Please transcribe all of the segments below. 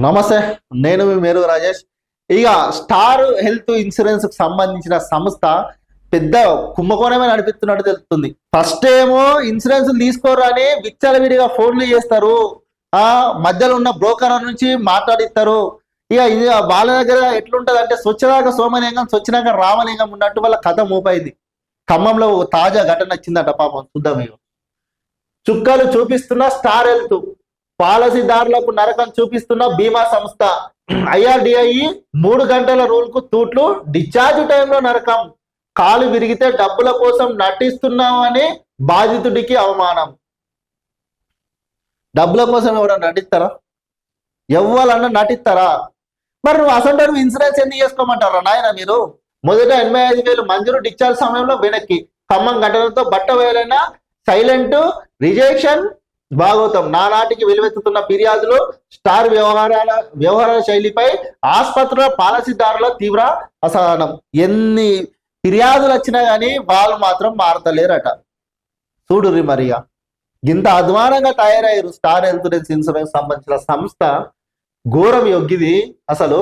నమస్తే, నేను మీ మేరు రాజేష్. ఇక స్టార్ హెల్త్ ఇన్సూరెన్స్ కు సంబంధించిన సంస్థ పెద్ద కుంభకోణమే నడిపిస్తున్నట్టు తెలుస్తుంది. ఫస్ట్ ఏమో ఇన్సూరెన్స్ తీసుకోరు అని విచ్చలవిడిగా ఫోన్లు చేస్తారు, మధ్యలో ఉన్న బ్రోకర్ నుంచి మాట్లాడిస్తారు. ఇక వాళ్ళ దగ్గర ఎట్లుంటది అంటే స్వచ్ఛదాక సోమలింగం స్వచ్ఛనాక రామలింగం ఉన్నట్టు వాళ్ళ కథ మోపైంది. ఖమ్మంలో తాజా ఘటన వచ్చిందట, పాపం చూద్దాం. చుక్కలు చూపిస్తున్న స్టార్ హెల్త్, పాలసీదారులకు నరకం చూపిస్తున్న బీమా సంస్థ. IRDAI 3 గంటల రూల్ కు తూట్లు, డిశ్చార్జ్ టైంలో నరకం, కాలు విరిగితే డబ్బుల కోసం నటిస్తున్నామని బాధితుడికి అవమానం. డబ్బుల కోసం ఎవరైనా నటిస్తారా? ఎవ్వాలన్నా నటిస్తారా? మరి నువ్వు అసలు ఇన్సూరెన్స్ ఎందుకు చేసుకోమంటారా నాయన? మీరు మొదట 85,000 మంజూరు, డిశ్చార్జ్ సమయంలో వెనక్కి. ఖమ్మం ఘటనతో బట్ట వేలైన సైలెంట్ రిజెక్షన్ భాగవతం. నానాటికి వెలువెత్తుతున్న ఫిర్యాదులు, స్టార్ వ్యవహార శైలిపై ఆసుపత్రుల పాలసీదారుల తీవ్ర అసహనం. ఎన్ని ఫిర్యాదులు వచ్చినా కానీ వాళ్ళు మాత్రం మారతలేరట. చూడుర్రి మరియా, ఇంత అధ్వానంగా తయారయ్యారు స్టార్ హెల్త్ ఇన్సూరెన్స్ సంబంధించిన సంస్థ. ఘోరం యొగ్గిది. అసలు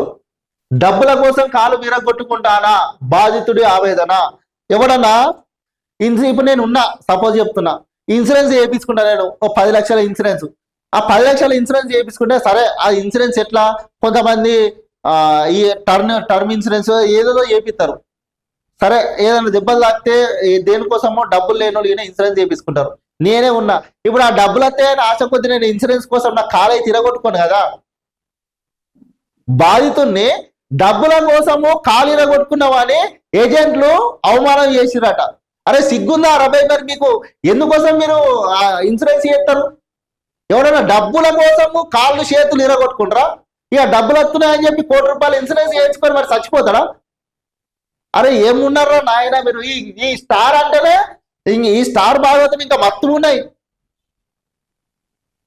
డబ్బుల కోసం కాలు విరగొట్టుకుంటానా? బాధితుడి ఆవేదన. ఎవడన్నా ఇప్పుడు నేను ఉన్నా, సపోజ్ చెప్తున్నా, ఇన్సూరెన్స్ చేయించుకుంటా నేను, 10 లక్షల ఇన్సూరెన్స్. ఆ 10 లక్షల ఇన్సూరెన్స్ చేయించుకుంటే సరే, ఆ ఇన్సూరెన్స్ ఎట్లా? కొంతమంది ఈ టర్మ్ ఇన్సూరెన్స్ ఏదేదో చేపిస్తారు. సరే, ఏదైనా దెబ్బలు తాకితే దేనికోసమో డబ్బులు లేని వాళ్ళు ఇన్సూరెన్స్ చేయించుకుంటారు. నేనే ఉన్నా, ఇప్పుడు ఆ డబ్బులు వస్తే ఆశ కొద్ది నేను ఇన్సూరెన్స్ కోసం నా కాలై తిరగొట్టుకోను కదా. బాధితుడిని డబ్బుల కోసము కాలు ఇరగొట్టుకున్నావని ఏజెంట్లు అవమానం చేసిరట. అరే సిగ్గుందా అరవై? మరి మీకు ఎందుకోసం మీరు ఇన్సూరెన్స్ చేస్తారు? ఎవడన్నా డబ్బుల కోసము కాళ్ళు చేతులు ఇరగొట్టుకుంటారా? ఇక డబ్బులు వస్తున్నాయని చెప్పి ₹1,00,00,000 ఇన్సూరెన్స్ చేయించుకొని మరి చచ్చిపోతాడా? అరే ఏమున్నారా నాయన మీరు? ఈ స్టార్ అంటేనే ఈ స్టార్ భాగవతం ఇంకా మత్తులు ఉన్నాయి.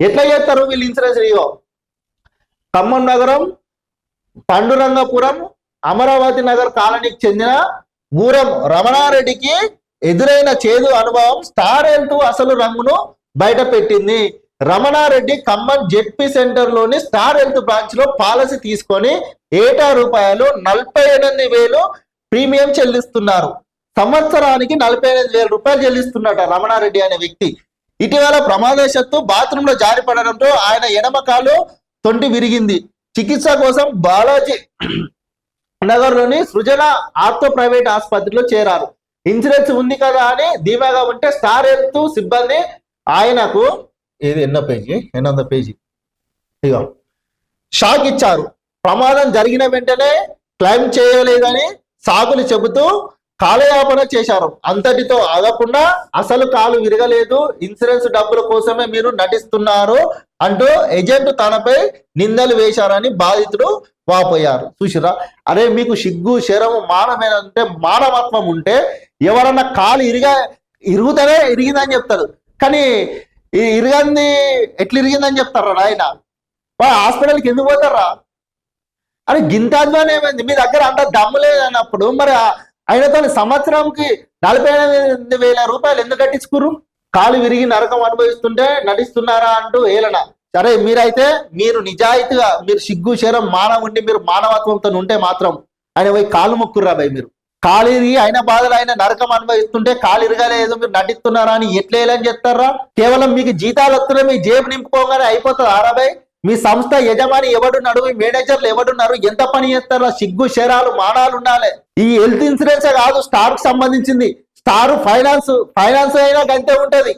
ఎట్లా చేస్తారు వీళ్ళు ఇన్సూరెన్స్? ఇగో ఖమ్మం నగరం, పండురంగపురం, అమరావతి నగర్ కాలనీకి చెందిన గూరం రమణారెడ్డికి ఎదురైన చేదు అనుభవం స్టార్ హెల్త్ అసలు రంగును బయట పెట్టింది. రమణారెడ్డి ఖమ్మం జెడ్పీ సెంటర్ లోని స్టార్ హెల్త్ బ్రాంచ్ లో పాలసీ తీసుకొని ఏటా ₹48,000 ప్రీమియం చెల్లిస్తున్నారు. సంవత్సరానికి ₹48,000 చెల్లిస్తున్నట రమణారెడ్డి అనే వ్యక్తి. ఇటీవల ప్రమాదవశాత్తు బాత్రూమ్ లో జారిపడడంతో ఆయన ఎడమ కాలు తొంటి విరిగింది. చికిత్స కోసం బాలాజీ నగర్ లోని సృజన ఆర్థో ప్రైవేట్ ఆసుపత్రిలో చేరారు. ఇన్సూరెన్స్ ఉంది కదా అని ధీమాగా ఉంటే స్టార్ హెల్త్ సిబ్బంది ఆయనకు ఎన్నో పేజీ ఇగో షాక్ ఇచ్చారు. ప్రమాదం జరిగిన వెంటనే క్లెయిమ్ చేయలేదని సాకులు చెబుతూ కాలయాపన చేశారు. అంతటితో ఆగకుండా అసలు కాలు విరగలేదు, ఇన్సూరెన్స్ డబ్బుల కోసమే మీరు నటిస్తున్నారు అంటూ ఏజెంట్ తనపై నిందలు వేశారని బాధితుడు వాపోయారు. చూసిరా? అరే మీకు సిగ్గు శరము మానమేనంటే, మానవత్వం ఉంటే ఎవరన్నా కాలు ఇరుగుతనే ఇరిగిందని చెప్తారు, కానీ ఈ ఇరగంది ఎట్లా ఇరిగిందని చెప్తారా నాయన? హాస్పిటల్కి ఎందుకు పోతారా? అరే గింతాజ్వాన్ ఏమైంది? మీ దగ్గర అంత దమ్ము లేదన్నప్పుడు మరి ఆయనతో సంవత్సరంకి ₹48,000 ఎందుకు కట్టించుకురు? కాలు విరిగి నరకం అనుభవిస్తుంటే నటిస్తున్నారా అంటూ ఏలన. సరే మీరైతే మీరు నిజాయితీగా, మీరు సిగ్గు శరం మానవ ఉండి మీరు మానవత్వంతో ఉంటే మాత్రం ఆయన పోయి కాలు మొక్కుర్రా భయ్. మీరు కాలు ఇరిగి ఆయన బాధలు ఆయన నరకం అనుభవిస్తుంటే కాలు ఇరగలేదు మీరు నటిస్తున్నారా అని ఎట్లేలని చెప్తారా? కేవలం మీకు జీతాలు వస్తున్నాయి, మీ జేబు నింపుకోగానే అయిపోతుంది ఆరాబాయ్. మీ సంస్థ యజమాని ఎవడున్నాడు? మీ మేనేజర్లు ఎవడున్నారు? ఎంత పని చేస్తారో? సిగ్గు శరాలు మానాలు ఉండాలి. ఈ హెల్త్ ఇన్సూరెన్స్ కాదు స్టార్ కు సంబంధించింది. స్టార్ ఫైనాన్స్ అయినా గంతే ఉంటది.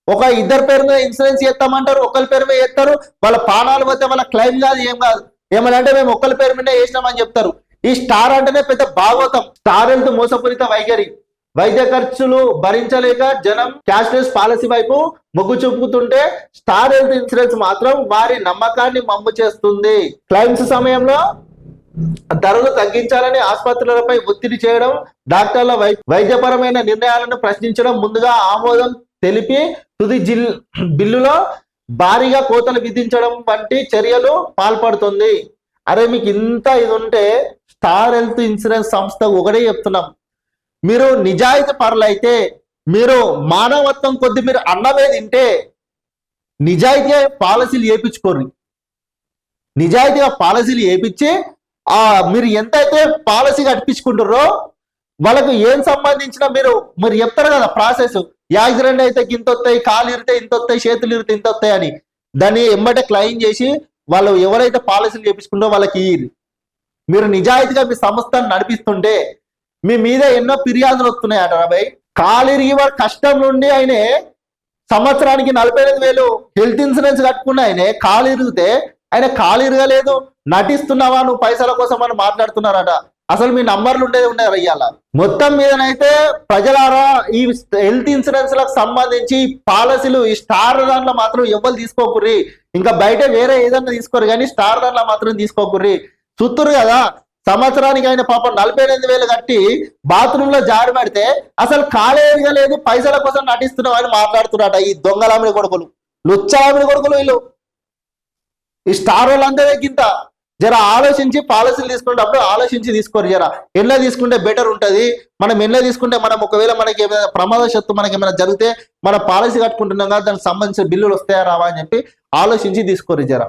ఒక ఇద్దరు పేరు మీద ఇన్సూరెన్స్ చేస్తామంటారు, ఒకరి పేరు మీద చేస్తారు. వాళ్ళ పానాలు పోతే వాళ్ళ క్లెయిమ్ కాదు, ఏం కాదు. ఏమనంటే మేము ఒకరి పేరు మీద వేసినామని చెప్తారు. ఈ స్టార్ అంటేనే పెద్ద భాగవతం. స్టార్ హెల్త్ మోసపూరిత వైఖరి. వైద్య ఖర్చులు భరించలేక జనం క్యాష్లెస్ పాలసీ వైపు మొగ్గు చూపుతుంటే స్టార్ హెల్త్ ఇన్సూరెన్స్ మాత్రం వారి నమ్మకాన్ని మమ్ము చేస్తుంది. క్లెయిమ్స్ సమయంలో ధరలు తగ్గించాలని ఆసుపత్రులపై ఒత్తిడి చేయడం, డాక్టర్ల వైద్యపరమైన నిర్ణయాలను ప్రశ్నించడం, ముందుగా ఆమోదం తెలిపి తుది బిల్లులో భారీగా కోతలు విధించడం వంటి చర్యలు పాల్పడుతుంది. అరే మీకు ఇంత ఇది ఉంటే స్టార్ హెల్త్ ఇన్సూరెన్స్ సంస్థ ఒకటే చెప్తున్నాం, మీరు నిజాయితీ పరులైతే, మీరు మానవత్వం కొద్ది మీరు అన్నమే తింటే నిజాయితీగా పాలసీలు చేయించుకోరు. నిజాయితీగా పాలసీలు వేయించి మీరు ఎంతైతే పాలసీ కట్టించుకుంటారో వాళ్ళకు ఏం సంబంధించిన మీరు చెప్తారు కదా ప్రాసెస్, యాక్సిడెంట్ అయితే ఇంత వస్తాయి, కాలు ఇరితే ఇంత వస్తాయి, చేతులు ఇరితే ఇంత వస్తాయి అని, దాన్ని ఎంబటే క్లెయిమ్ చేసి వాళ్ళు ఎవరైతే పాలసీలు చేయించుకుంటారో వాళ్ళకి మీరు నిజాయితీగా మీ సంస్థను నడిపిస్తుంటే మీ మీద ఎన్నో ఫిర్యాదులు వస్తున్నాయి అట రాబాయ్. కాలు ఇరిగి వాడు కష్టం నుండి ఆయన సంవత్సరానికి 45,000 హెల్త్ ఇన్సూరెన్స్ కట్టుకున్న ఆయన కాలు ఇరిగితే ఆయన కాలు ఇరగలేదు, నటిస్తున్నావా నువ్వు పైసల కోసం అని మాట్లాడుతున్నారట. అసలు మీ నంబర్లు ఉన్నాయి అయ్యాల. మొత్తం మీదనైతే ప్రజలారా ఈ హెల్త్ ఇన్సూరెన్స్ లకు సంబంధించి పాలసీలు ఈ స్టార్ దాంట్లో మాత్రం ఎవ్వరు తీసుకోకుర్రి, ఇంకా బయట వేరే ఏదన్నా తీసుకోరు కానీ స్టార్ దాంట్లో మాత్రం తీసుకోకుర్రి. చూస్తురు కదా సంవత్సరానికి ఆయన పాపం 48,000 కట్టి బాత్రూమ్ లో జారి పడితే అసలు కాలేజీగా లేదు, పైసల కోసం నటిస్తున్నావు అని మాట్లాడుతున్నారట ఈ దొంగలామిడి కొడుకులు, లుచ్చామిడి కొడుకులు వీళ్ళు. ఈ స్టార్ వాళ్ళంతా కింద జర ఆలోచించి పాలసీలు తీసుకునేటప్పుడు ఆలోచించి తీసుకోరు. జర ఎట్లా తీసుకుంటే బెటర్ ఉంటుంది, మనం ఎట్లా తీసుకుంటే మనం ఒకవేళ మనకి ఏమైనా ప్రమాదశత్తు మనకి ఏమైనా జరిగితే మనం పాలసీ కట్టుకుంటున్నాం కదా దానికి సంబంధించిన బిల్లులు వస్తాయా రావా అని చెప్పి ఆలోచించి తీసుకోరు జర.